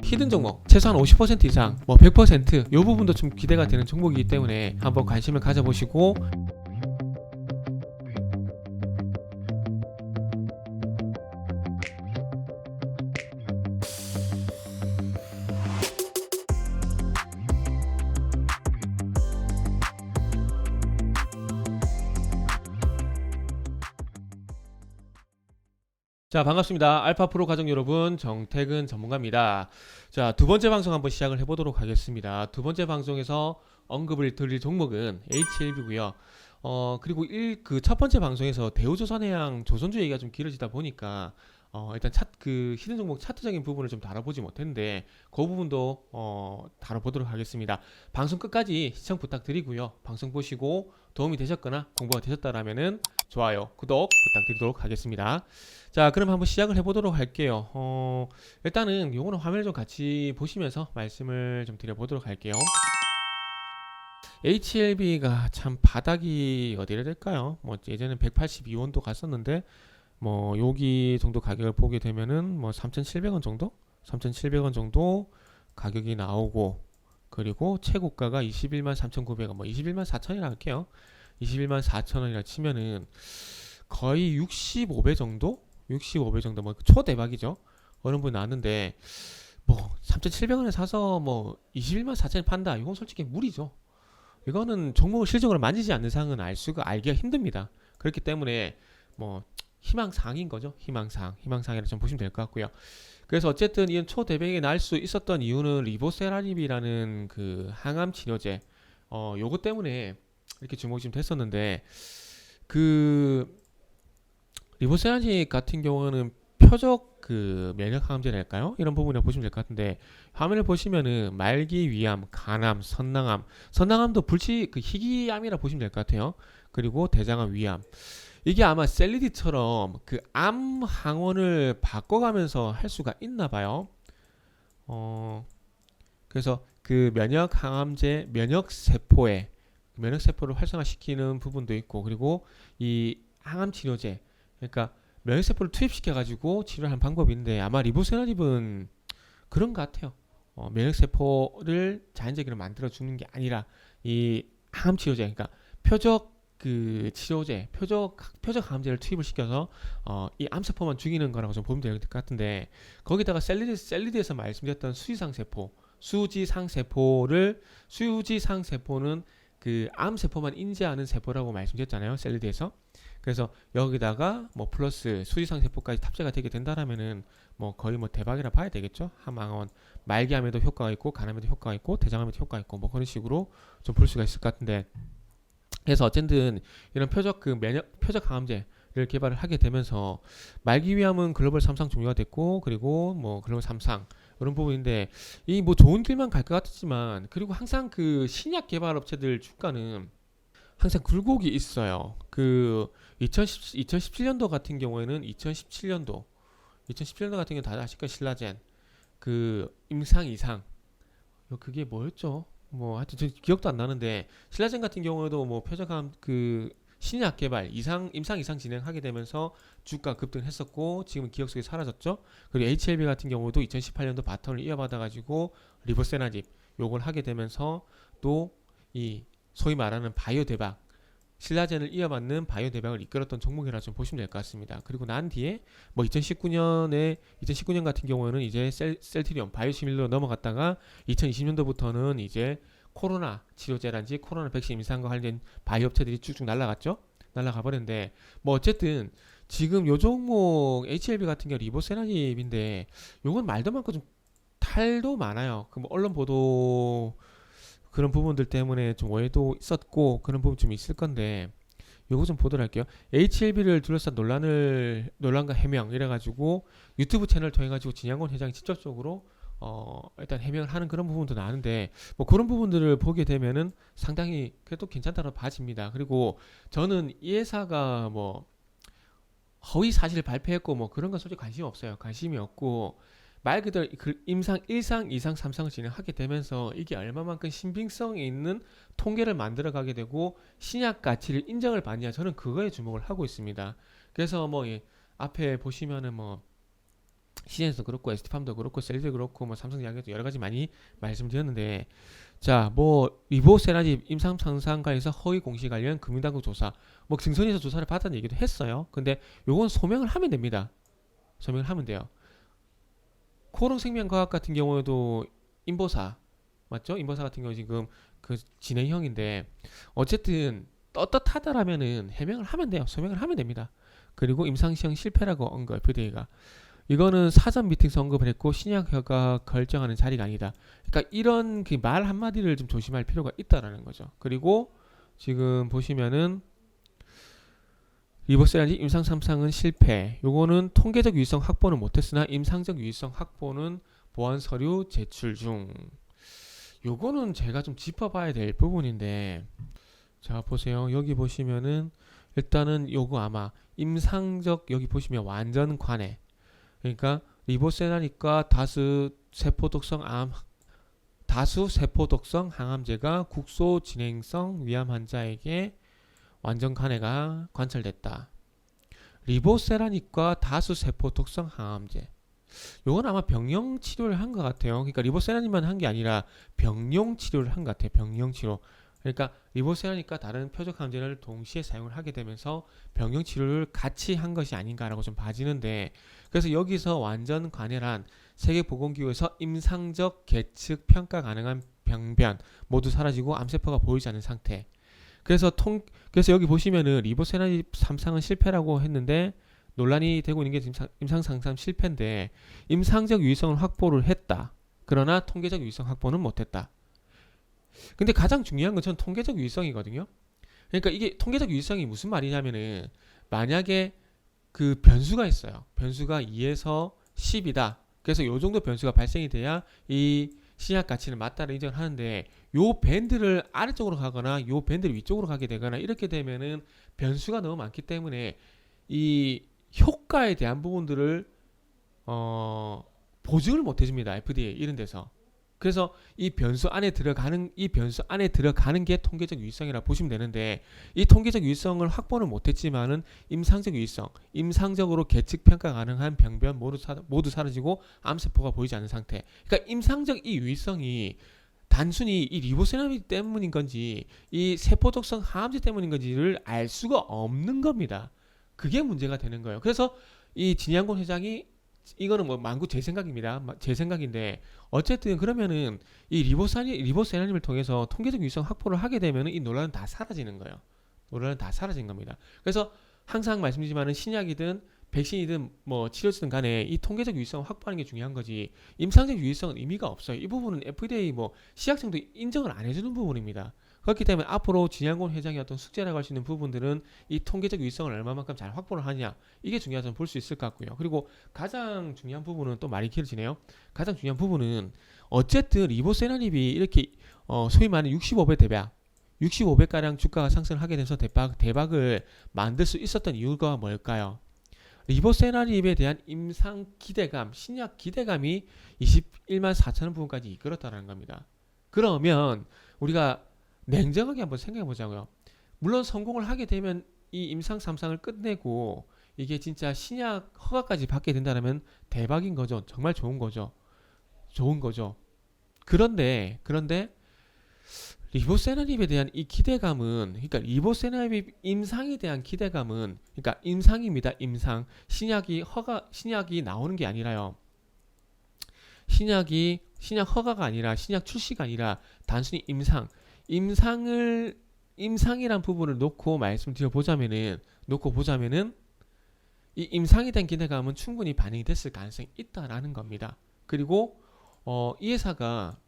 히든 종목 최소한 50% 이상 뭐 100%이 부분도 좀 기대가 되는 종목이기 때문에 한번 관심을 가져보시고, 자, 반갑습니다. 알파프로 가족 여러분, 정태근 전문가입니다. 자, 두 번째 방송 한번 시작을 해보도록 하겠습니다. 두 번째 방송에서 언급을 드릴 종목은 HLB고요. 그리고 그 첫 번째 방송에서 대우조선해양 조선주 얘기가 좀 길어지다 보니까 일단 그 히든 종목 차트적인 부분을 좀 다뤄보지 못했는데 그 부분도 다뤄보도록 하겠습니다. 방송 끝까지 시청 부탁드리고요. 방송 보시고 도움이 되셨거나 공부가 되셨다라면은 좋아요, 구독 부탁드리도록 하겠습니다. 자, 그럼 한번 시작을 해보도록 할게요. 일단은 요거는 화면을 좀 같이 보시면서 말씀을 좀 드려보도록 할게요. HLB가 참 바닥이 어디를 될까요? 뭐 예전엔 182원도 갔었는데 뭐 여기 정도 가격을 보게 되면은 뭐 3,700원 정도? 3,700원 정도 가격이 나오고, 그리고 최고가가 21만 3,900원, 뭐 21만 4천이라 할게요. 21만 4천원이라 치면은 거의 65배 정도? 65배 정도, 뭐 초대박이죠. 어느 분 나왔는데 뭐 3,700원에 사서 뭐 21만 4천에 판다. 이건 솔직히 무리죠. 이거는 종목을 실적으로 만지지 않는 상은 알기가 힘듭니다. 그렇기 때문에 뭐 희망사항인 거죠. 희망사항이라 좀 보시면 될 것 같고요. 그래서 어쨌든 이런 초대박이 날 수 있었던 이유는 리보세라닙이라는 그 항암 치료제, 요거 때문에 이렇게 주목이 좀 됐었는데, 그 리보세라닙 같은 경우는 표적 그 면역 항암제랄까요? 이런 부분을 보시면 될 것 같은데, 화면을 보시면은 말기 위암, 간암, 선낭암도 그 희귀암이라 보시면 될 것 같아요. 그리고 대장암 위암. 이게 아마 셀리디처럼 그 암 항원을 바꿔가면서 할 수가 있나 봐요. 그래서 그 면역 항암제, 면역 세포를 활성화시키는 부분도 있고, 그리고 이 항암 치료제, 그러니까 면역 세포를 투입시켜 가지고 치료하는 방법인데, 아마 리보세라닙은 그런 것 같아요. 면역 세포를 자연적으로 만들어 주는 게 아니라 이 항암 치료제, 그러니까 표적 그 치료제, 표적 항암제를 투입을 시켜서 이 암세포만 죽이는 거라고 좀 보면 될 것 같은데, 거기다가 셀리드에서 말씀드렸던 수지상세포는 그 암세포만 인지하는 세포라고 말씀드렸잖아요, 셀리드에서. 그래서 여기다가 뭐 플러스 수지상 세포까지 탑재가 되게 된다라면은 뭐 거의 뭐 대박이라 봐야 되겠죠. 항암, 말기암에도 효과가 있고, 간암에도 효과가 있고, 대장암에도 효과가 있고, 뭐 그런 식으로 좀 볼 수가 있을 것 같은데, 그래서 어쨌든 이런 표적 항암제를 개발을 하게 되면서 말기 위암은 글로벌 3상 종료가 됐고, 그리고 뭐 글로벌 3상 이런 부분인데, 이 뭐 좋은 길만 갈 것 같지만, 그리고 항상 그 신약 개발 업체들 주가는 항상 굴곡이 있어요. 그 2017년도 같은 경우에는 2017년도 같은 경우 다들 아실 거예요. 신라젠 그 임상 이상, 그게 뭐였죠? 뭐 하여튼 저 기억도 안 나는데, 신라젠 같은 경우에도 뭐 표적암 그 신약 개발 임상 이상 진행하게 되면서 주가 급등했었고, 지금 기억 속에 사라졌죠. 그리고 HLB 같은 경우도 2018년도 바텀을 이어받아 가지고 리보세라닙 요걸 하게 되면서 또 이 소위 말하는 바이오 대박, 신라젠을 이어받는 바이오 대박을 이끌었던 종목이라 좀 보시면 될 것 같습니다. 그리고 난 뒤에 뭐 2019년 같은 경우에는 이제 셀트리온 바이오시밀로 넘어갔다가 2020년도부터는 이제 코로나 치료제란지 코로나 백신 임상과 관련된 바이오 업체들이 쭉쭉 날아가 버렸는데, 뭐 어쨌든 지금 요 종목 HLB 같은 경우 리보세라닙인데, 요건 말도 많고 좀 탈도 많아요. 그 뭐 언론 보도 그런 부분들 때문에 좀 오해도 있었고, 그런 부분 좀 있을 건데, 요거 좀 보도록 할게요. HLB를 둘러싼 논란과 해명 이래가지고 유튜브 채널 통해 가지고 진양곤 회장이 직접적으로 일단 해명을 하는 그런 부분도 나는데, 뭐 그런 부분들을 보게 되면은 상당히 그래도 괜찮다고 봐집니다. 그리고 저는 이 회사가 뭐 허위 사실을 발표했고 뭐 그런 건 솔직히 관심이 없고, 말 그대로 그 임상 1상, 2상, 3상을 진행하게 되면서 이게 얼마만큼 신빙성이 있는 통계를 만들어 가게 되고 신약 가치를 인정을 받냐, 저는 그거에 주목을 하고 있습니다. 그래서 뭐 앞에 보시면은 뭐 시즌에서도 그렇고 ST팜도 그렇고 셀리도 그렇고 뭐 삼성 이야기도 여러 가지 많이 말씀드렸는데 자 뭐 리보세라지 임상 상상가에서 허위 공시 관련 금융당국 조사 뭐 증선에서 조사를 받았다는 얘기도 했어요. 근데 요건 소명을 하면 됩니다. 소명을 하면 돼요. 코롱생명과학 같은 경우에도 인보사 맞죠? 인보사 같은 경우 지금 그 진행형인데 어쨌든 떳떳하다라면은 해명을 하면 돼요. 소명을 하면 됩니다. 그리고 임상시험 실패라고 언급 FDA가 이거는 사전 미팅에서 언급을 했고 신약허가 결정하는 자리가 아니다. 그러니까 이런 그 말 한마디를 좀 조심할 필요가 있다라는 거죠. 그리고 지금 보시면은 리버스라지 임상 3상은 실패. 요거는 통계적 유의성 확보는 못했으나 임상적 유의성 확보는 보안 서류 제출 중. 요거는 제가 좀 짚어봐야 될 부분인데 자 보세요. 여기 보시면은 일단은 요거 아마 임상적 여기 보시면 완전 관해 그러니까 리보세라니까 다수 세포독성 항암제가 국소 진행성 위암 환자에게 완전 간해가 관찰됐다. 리보세라니까 다수 세포독성 항암제. 요건 아마 병용 치료를 한 것 같아요. 그러니까 리보세라님만 한 게 아니라 병용 치료를 한 것 같아요. 병용 치료. 그러니까 리보세라니까 다른 표적 항암제를 동시에 사용을 하게 되면서 병용 치료를 같이 한 것이 아닌가라고 좀 봐지는데 그래서 여기서 완전 관해란 세계보건기구에서 임상적 계측 평가 가능한 병변 모두 사라지고 암세포가 보이지 않는 상태. 그래서 여기 보시면은 리보세라니 3상은 실패라고 했는데 논란이 되고 있는 게 임상 상상 실패인데 임상적 유의성을 확보를 했다. 그러나 통계적 유의성 확보는 못했다. 근데 가장 중요한 건 전 통계적 유의성이거든요. 그러니까 이게 통계적 유의성이 무슨 말이냐면은 만약에 그 변수가 있어요. 변수가 2에서 10이다. 그래서 요 정도 변수가 발생이 돼야 이 신약 가치는 맞다를 인정을 하는데 요 밴드를 아래쪽으로 가거나 요 밴드를 위쪽으로 가게 되거나 이렇게 되면은 변수가 너무 많기 때문에 이 효과에 대한 부분들을 보증을 못 해줍니다. FDA 이런 데서. 그래서 이 변수 안에 들어가는 게 통계적 유의성이라 보시면 되는데 이 통계적 유의성을 확보는 못했지만은 임상적 유의성, 임상적으로 계측 평가 가능한 병변 모두 사라지고 암세포가 보이지 않는 상태. 그러니까 임상적 이 유의성이 단순히 이 리보세라믹 때문인 건지 이 세포독성 항암제 때문인 건지를 알 수가 없는 겁니다. 그게 문제가 되는 거예요. 그래서 이 진양곤 회장이 이거는 뭐 만구 제 생각입니다. 제 생각인데 어쨌든 그러면은 이 리보세라님을 통해서 통계적 유의성 확보를 하게 되면은 이 논란은 다 사라지는 거예요. 논란은 다 사라진 겁니다. 그래서 항상 말씀드리지만은 신약이든 백신이든 뭐 치료제든 간에 이 통계적 유의성을 확보하는 게 중요한 거지 임상적 유의성은 의미가 없어요. 이 부분은 FDA 뭐 시약청도 인정을 안 해주는 부분입니다. 그렇기 때문에 앞으로 진양곤 회장의 어떤 숙제라고 할 수 있는 부분들은 이 통계적 유의성을 얼마만큼 잘 확보를 하냐 이게 중요하다고 볼 수 있을 것 같고요. 그리고 가장 중요한 부분은 또 말이 길어지네요. 가장 중요한 부분은 어쨌든 리보세라닙이 이렇게 소위 말하는 65배 대박 65배가량 주가가 상승을 하게 돼서 대박을 만들 수 있었던 이유가 뭘까요? 리보세라닙에 대한 임상 기대감, 신약 기대감이 21만 4천원 부분까지 이끌었다는 겁니다. 그러면 우리가 냉정하게 한번 생각해 보자고요. 물론 성공을 하게 되면 이 임상 3상을 끝내고 이게 진짜 신약 허가까지 받게 된다면 대박인 거죠. 정말 좋은 거죠. 좋은 거죠. 그런데 리보세라닙에 대한 이 기대감은 그러니까 리보세라닙 임상에 대한 기대감은 그러니까 임상입니다. 임상. 신약이 나오는 게 아니라요. 신약 허가가 아니라 신약 출시가 아니라 단순히 임상이란 부분을 놓고 말씀드려 보자면은 이 임상에 대한 기대감은 충분히 반영이 됐을 가능성이 있다라는 겁니다. 그리고 이 회사가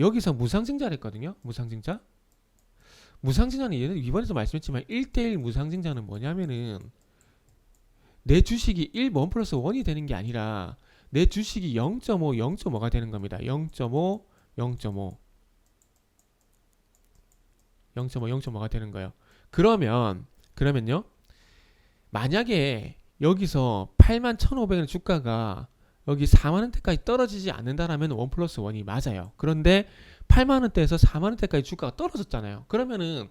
여기서 무상증자를 했거든요. 무상증자는 이번에도 말씀했지만 1대1 무상증자는 뭐냐면은 내 주식이 1 플러스 1이 되는 게 아니라 내 주식이 0.5가 되는 겁니다. 0.5가 되는 거예요. 그러면요. 만약에 여기서 81,500원 주가가 여기 4만원대까지 떨어지지 않는다라면 1 플러스 1이 맞아요. 그런데 8만원대에서 4만원대까지 주가가 떨어졌잖아요. 그러면은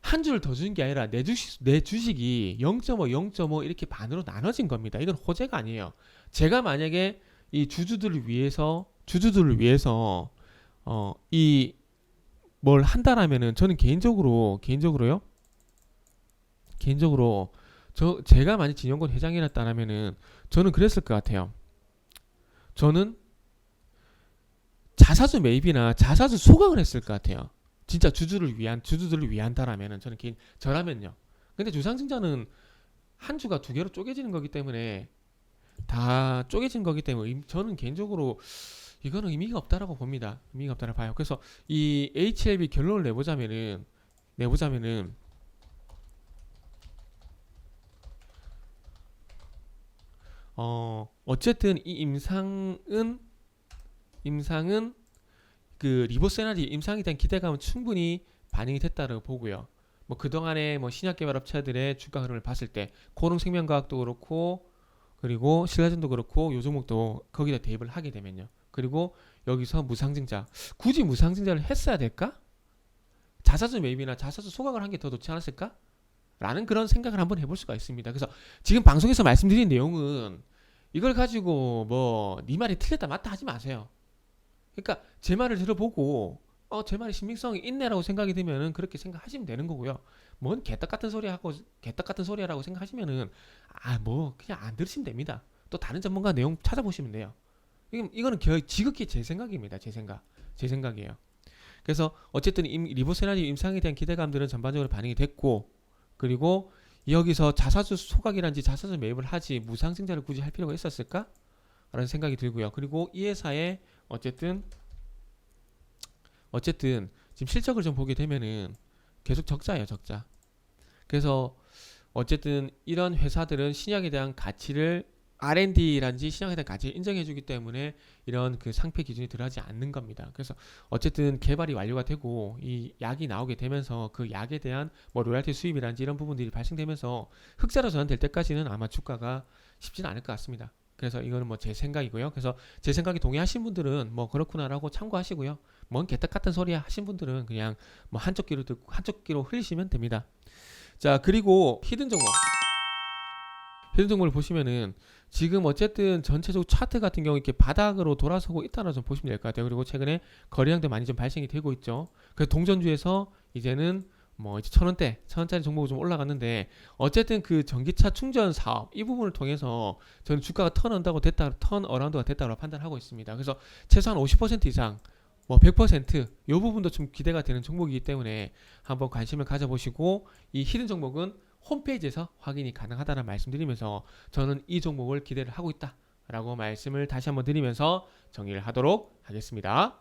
한 주를 더 준 게 아니라 내 주식이 0.5, 0.5 이렇게 반으로 나눠진 겁니다. 이건 호재가 아니에요. 제가 만약에 이 주주들을 위해서 이 뭘 한다라면은 저는 개인적으로요. 제가 만약 진영권 회장이었다라면은 저는 그랬을 것 같아요. 저는 자사주 매입이나 자사주 소각을 했을 것 같아요. 진짜 주주들을 위한다라면은 저라면요. 근데 주상증자는 한 주가 두 개로 쪼개지는 거기 때문에 저는 개인적으로 이거는 의미가 없다라고 봅니다. 의미가 없다라고 봐요. 그래서 이 HLB 결론을 내보자면은 어쨌든 이 임상은 그 리버스 에너지 임상에 대한 기대감은 충분히 반영이 됐다고 보고요. 뭐 그동안에 뭐 신약 개발 업체들의 주가 흐름을 봤을 때 코롱생명과학도 그렇고 그리고 신라젠도 그렇고 요 종목도 거기다 대입을 하게 되면요. 그리고 여기서 무상증자 굳이 무상증자를 했어야 될까? 자사주 매입이나 자사주 소각을 한 게 더 좋지 않았을까? 라는 그런 생각을 한번 해볼 수가 있습니다. 그래서 지금 방송에서 말씀드린 내용은 이걸 가지고 뭐 네 말이 틀렸다 맞다 하지 마세요. 그러니까 제 말을 들어보고 제 말이 신빙성이 있네라고 생각이 되면은 그렇게 생각하시면 되는 거고요. 뭔 개떡 같은 소리라고 생각하시면은 뭐 그냥 안 들으시면 됩니다. 또 다른 전문가 내용 찾아보시면 돼요. 이거는 지극히 제 생각입니다. 제 생각이에요. 그래서 어쨌든 리버스 에너지 임상에 대한 기대감들은 전반적으로 반영이 됐고 그리고 여기서 자사주 소각이란지 자사주 매입을 하지 무상증자를 굳이 할 필요가 있었을까? 라는 생각이 들고요. 그리고 이 회사의 어쨌든 지금 실적을 좀 보게 되면은 계속 적자예요, 적자. 그래서 어쨌든 이런 회사들은 신약에 대한 가치를 R&D란지 신약에 대한 가치를 인정해주기 때문에 이런 그 상표 기준이 들어가지 않는 겁니다. 그래서 어쨌든 개발이 완료가 되고 이 약이 나오게 되면서 그 약에 대한 뭐 로얄티 수입이란지 이런 부분들이 발생되면서 흑자로 전환될 때까지는 아마 주가가 쉽지는 않을 것 같습니다. 그래서 이거는 뭐 제 생각이고요. 그래서 제 생각이 동의하신 분들은 뭐 그렇구나라고 참고하시고요. 뭔 개떡 같은 소리야 하신 분들은 그냥 뭐 한쪽 귀로 듣고 한쪽 귀로 흘리시면 됩니다. 자, 그리고 히든 종목을 보시면은 지금 어쨌든 전체적으로 차트 같은 경우 이렇게 바닥으로 돌아서고 있다는 좀 보시면 될 것 같아요. 그리고 최근에 거래량도 많이 좀 발생이 되고 있죠. 그래서 동전주에서 이제는 뭐 이제 1,000원짜리 종목이 좀 올라갔는데 어쨌든 그 전기차 충전 사업 이 부분을 통해서 저는 주가가 턴어라운드가 됐다고 판단하고 있습니다. 그래서 최소한 50% 이상 뭐 100%이 부분도 좀 기대가 되는 종목이기 때문에 한번 관심을 가져보시고 이 히든 종목은 홈페이지에서 확인이 가능하다는 말씀드리면서 저는 이 종목을 기대를 하고 있다라고 말씀을 다시 한번 드리면서 정리를 하도록 하겠습니다.